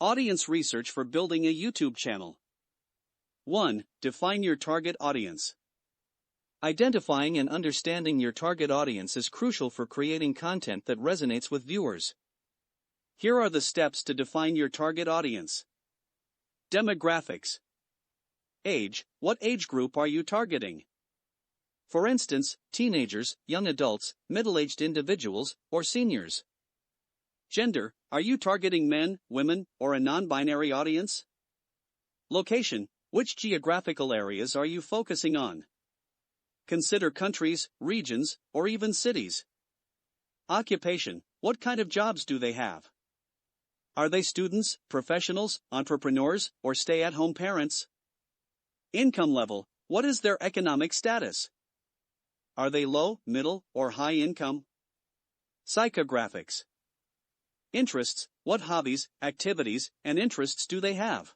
Audience research for building a YouTube channel. 1. Define your target audience. Identifying and understanding your target audience is crucial for creating content that resonates with viewers. Here are the steps to define your target audience. Demographics. Age. What age group are you targeting? For instance, teenagers, young adults, middle-aged individuals, or seniors. Gender. Are you targeting men, women, or a non-binary audience? Location. Which geographical areas are you focusing on? Consider countries, regions, or even cities. Occupation. What kind of jobs do they have? Are they students, professionals, entrepreneurs, or stay-at-home parents? Income level. What is their economic status? Are they low, middle, or high income? Psychographics. Interests. What hobbies, activities, and interests do they have?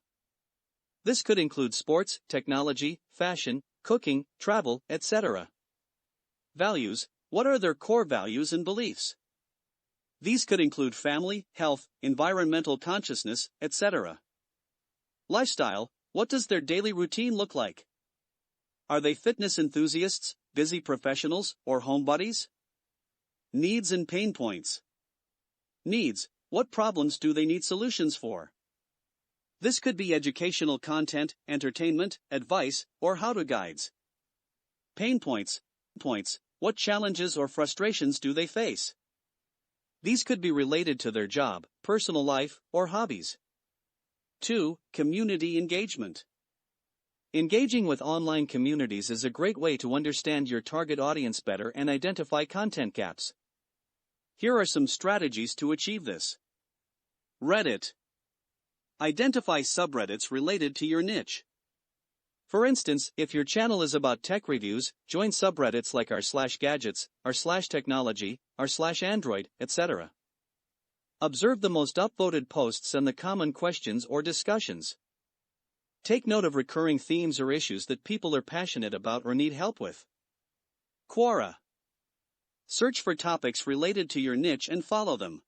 This could include sports, technology, fashion, cooking, travel, etc. Values. What are their core values and beliefs? These could include family, health, environmental consciousness, etc. Lifestyle. What does their daily routine look like? Are they fitness enthusiasts, busy professionals, or homebodies? Needs and pain points. Needs. What problems do they need solutions for? This could be educational content, entertainment, advice, or how-to guides. Pain points. What challenges or frustrations do they face? These could be related to their job, personal life, or hobbies. 2. Community engagement. Engaging with online communities is a great way to understand your target audience better and identify content gaps. Here are some strategies to achieve this. Reddit. Identify subreddits related to your niche. For instance, if your channel is about tech reviews, join subreddits like r/gadgets, r/technology, r/android, etc. Observe the most upvoted posts and the common questions or discussions. Take note of recurring themes or issues that people are passionate about or need help with. Quora. Search for topics related to your niche and follow them.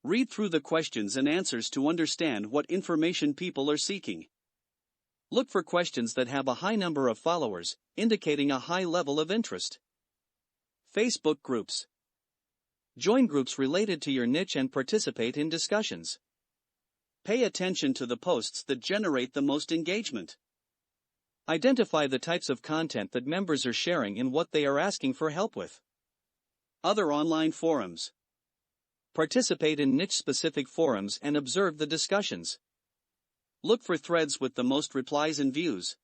Read through the questions and answers to understand what information people are seeking. Look for questions that have a high number of followers, indicating a high level of interest. Facebook groups. Join groups related to your niche and participate in discussions. Pay attention to the posts that generate the most engagement. Identify the types of content that members are sharing and what they are asking for help with. Other online forums. Participate in niche-specific forums and observe the discussions. Look for threads with the most replies and views.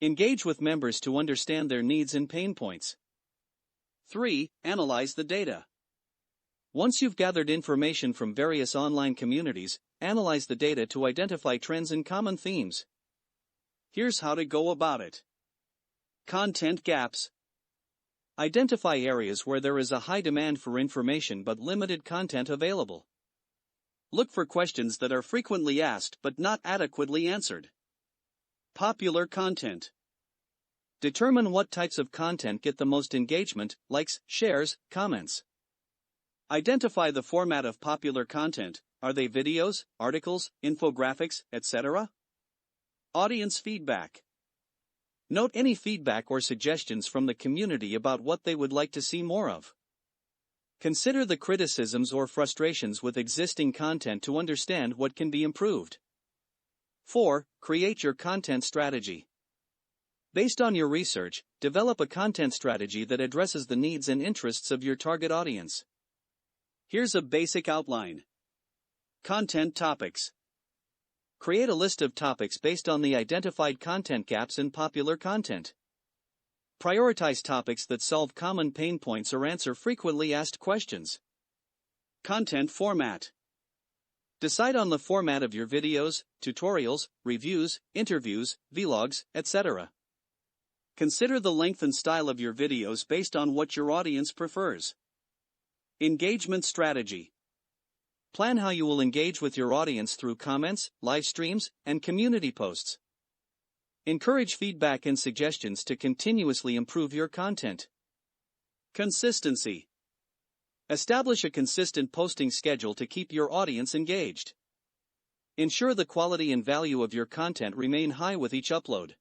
Engage with members to understand their needs and pain points. 3. Analyze the data. Once you've gathered information from various online communities, analyze the data to identify trends and common themes. Here's how to go about it. Content gaps. Identify areas where there is a high demand for information but limited content available. Look for questions that are frequently asked but not adequately answered. Popular content. Determine what types of content get the most engagement, likes, shares, comments. Identify the format of popular content. Are they videos, articles, infographics, etc.? Audience feedback. Note any feedback or suggestions from the community about what they would like to see more of. Consider the criticisms or frustrations with existing content to understand what can be improved. 4. Create your content strategy. Based on your research, develop a content strategy that addresses the needs and interests of your target audience. Here's a basic outline. Content topics. Create a list of topics based on the identified content gaps in popular content. Prioritize topics that solve common pain points or answer frequently asked questions. Content format. Decide on the format of your videos, tutorials, reviews, interviews, vlogs, etc. Consider the length and style of your videos based on what your audience prefers. Engagement strategy. Plan how you will engage with your audience through comments, live streams, and community posts. Encourage feedback and suggestions to continuously improve your content. Consistency. Establish a consistent posting schedule to keep your audience engaged. Ensure the quality and value of your content remain high with each upload.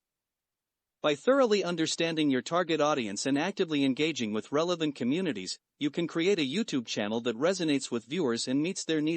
By thoroughly understanding your target audience and actively engaging with relevant communities, you can create a YouTube channel that resonates with viewers and meets their needs.